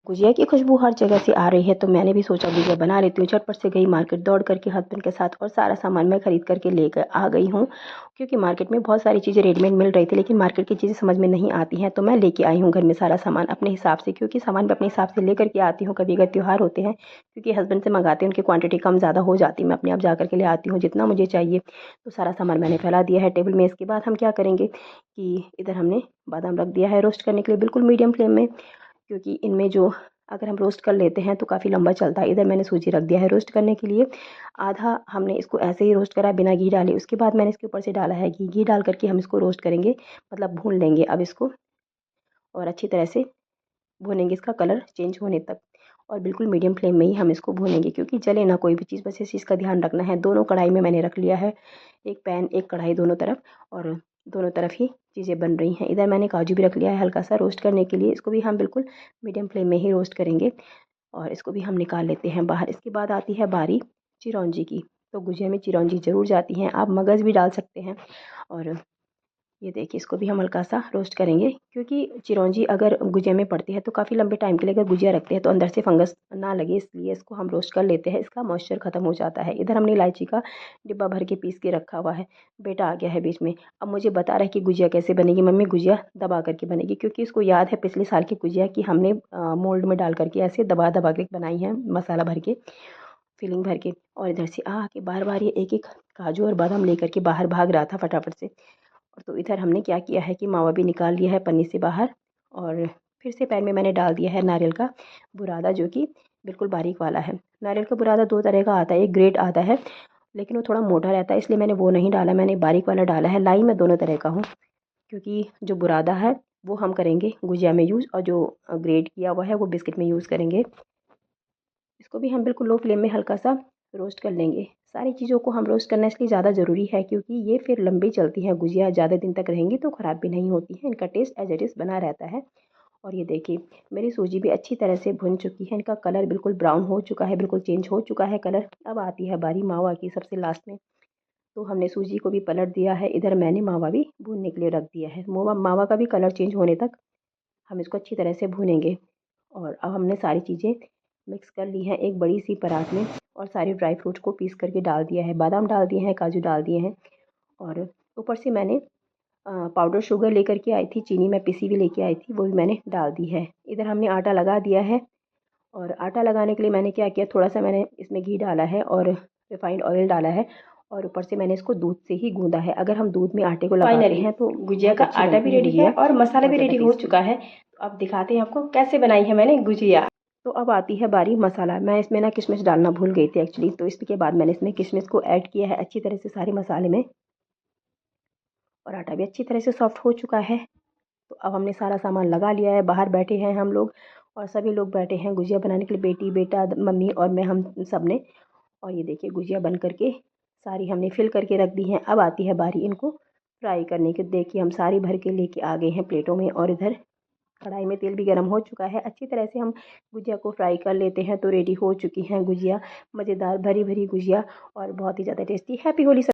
गुजिया की खुशबू हर जगह से आ रही है तो मैंने भी सोचा गुजिया बना लेती हूँ। झटपट से गई मार्केट दौड़ करके हस्बैंड के साथ और सारा सामान मैं खरीद करके लेकर आ गई हूँ, क्योंकि मार्केट में बहुत सारी चीज़ें रेडीमेड मिल रही थी लेकिन मार्केट की चीज़ें समझ में नहीं आती हैं। तो मैं लेके आई हूँ घर में सारा सामान अपने हिसाब से, क्योंकि सामान मैं अपने हिसाब से लेकर के आती हूँ। कभी अगर त्यौहार होते हैं, क्योंकि हस्बैंड से मंगाते हैं, उनकी क्वांटिटी कम ज़्यादा हो जाती है, मैं अपने आप जा करके ले आती हूँ जितना मुझे चाहिए। तो सारा सामान मैंने फैला दिया है टेबल में। इसके बाद हम क्या करेंगे कि इधर हमने बादाम रख दिया है रोस्ट करने के लिए बिल्कुल मीडियम फ्लेम में, क्योंकि इनमें जो अगर हम रोस्ट कर लेते हैं तो काफ़ी लंबा चलता है। इधर मैंने सूजी रख दिया है रोस्ट करने के लिए। आधा हमने इसको ऐसे ही रोस्ट करा बिना घी डाले। उसके बाद मैंने इसके ऊपर से डाला है घी। घी डाल करके हम इसको रोस्ट करेंगे, मतलब भून लेंगे अब इसको, और अच्छी तरह से भूनेंगे इसका कलर चेंज होने तक। और बिल्कुल मीडियम फ्लेम में ही हम इसको भूनेंगे, क्योंकि जले ना कोई भी चीज़, बस इस चीज़ का ध्यान रखना है। दोनों कढ़ाई में मैंने रख लिया है, एक पैन एक कढ़ाई दोनों तरफ, और दोनों तरफ ही चीज़ें बन रही हैं। इधर मैंने काजू भी रख लिया है हल्का सा रोस्ट करने के लिए। इसको भी हम बिल्कुल मीडियम फ्लेम में ही रोस्ट करेंगे और इसको भी हम निकाल लेते हैं बाहर। इसके बाद आती है बारी चिरौंजी की। तो गुजिया में चिरौंजी ज़रूर जाती हैं, आप मगज़ भी डाल सकते हैं। और ये देखिए इसको भी हम हल्का सा रोस्ट करेंगे, क्योंकि चिरौंजी अगर गुजिया में पड़ती है तो काफ़ी लंबे टाइम के लिए अगर गुजिया रखते हैं तो अंदर से फंगस ना लगे, इसलिए इसको हम रोस्ट कर लेते हैं। इसका मॉइस्चर ख़त्म हो जाता है। इधर हमने इलायची का डिब्बा भर के पीस के रखा हुआ है। बेटा आ गया है बीच में, अब मुझे बता रहा है कि गुजिया कैसे बनेगी। मम्मी गुजिया दबा करके बनेगी, क्योंकि इसको याद है पिछले साल की गुजिया कि हमने मोल्ड में डाल करके ऐसे दबा दबा के बनाई है, मसाला भर के, फिलिंग भर के। और इधर से के बार बार ये एक एक काजू और बादाम लेकर के बाहर भाग रहा था फटाफट से। और तो इधर हमने क्या किया है कि मावा भी निकाल लिया है पन्नी से बाहर, और फिर से पैन में मैंने डाल दिया है नारियल का बुरादा, जो कि बिल्कुल बारीक वाला है। नारियल का बुरादा दो तरह का आता है, एक ग्रेट आता है लेकिन वो थोड़ा मोटा रहता है, इसलिए मैंने वो नहीं डाला, मैंने बारीक वाला डाला है। लाई मैं दोनों तरह का हूँ, क्योंकि जो बुरादा है वो हम करेंगे गुजिया में यूज़, और जो ग्रेट किया हुआ है वो बिस्किट में यूज़ करेंगे। इसको भी हम बिल्कुल लो फ्लेम में हल्का सा रोस्ट कर लेंगे। सारी चीज़ों को हम रोस्ट करना इसलिए ज़्यादा ज़रूरी है, क्योंकि ये फिर लंबी चलती हैं। गुजिया ज़्यादा दिन तक रहेंगी तो ख़राब भी नहीं होती हैं, इनका टेस्ट एज इट इज़ बना रहता है। और ये देखिए मेरी सूजी भी अच्छी तरह से भुन चुकी है, इनका कलर बिल्कुल ब्राउन हो चुका है, बिल्कुल चेंज हो चुका है कलर। अब आती है बारी मावा की सबसे लास्ट में। तो हमने सूजी को भी पलट दिया है, इधर मैंने मावा भी भूनने के लिए रख दिया है। मावा मावा का भी कलर चेंज होने तक हम इसको अच्छी तरह से भूनेंगे। और अब हमने सारी चीज़ें मिक्स कर ली हैं एक बड़ी सी परात में, और सारे ड्राई फ्रूट्स को पीस करके डाल दिया है। बादाम डाल दिए हैं, काजू डाल दिए हैं, और ऊपर से मैंने पाउडर शुगर लेकर के आई थी, चीनी मैं पिसी भी लेके आई थी, वो भी मैंने डाल दी है। इधर हमने आटा लगा दिया है, और आटा लगाने के लिए मैंने क्या किया, थोड़ा सा मैंने इसमें घी डाला है और रिफाइंड ऑयल डाला है, और ऊपर से मैंने इसको दूध से ही गूंदा है। अगर हम दूध में आटे को लगाते हैं तो गुजिया का आटा भी रेडी है और मसाला भी रेडी हो चुका है। तो अब दिखाते हैं आपको कैसे बनाई है मैंने गुजिया। तो अब आती है बारी मसाला। मैं इसमें ना किशमिश डालना भूल गई थी एक्चुअली, तो इसके बाद मैंने इसमें किशमिश को ऐड किया है अच्छी तरह से सारे मसाले में, और आटा भी अच्छी तरह से सॉफ्ट हो चुका है। तो अब हमने सारा सामान लगा लिया है, बाहर बैठे हैं हम लोग, और सभी लोग बैठे हैं गुजिया बनाने के लिए, बेटी बेटा मम्मी और मैं, हम सब ने। और ये देखिए गुजिया बन करके सारी हमने फिल करके रख दी हैं। अब आती है बारी इनको फ्राई करने की। देखिए हम सारी भर के लेके आ गए हैं प्लेटों में, और इधर कढ़ाई में तेल भी गर्म हो चुका है। अच्छी तरह से हम गुजिया को फ्राई कर लेते हैं तो रेडी हो चुकी हैं गुजिया, मज़ेदार भरी भरी गुजिया, और बहुत ही ज़्यादा टेस्टी। हैप्पी होली।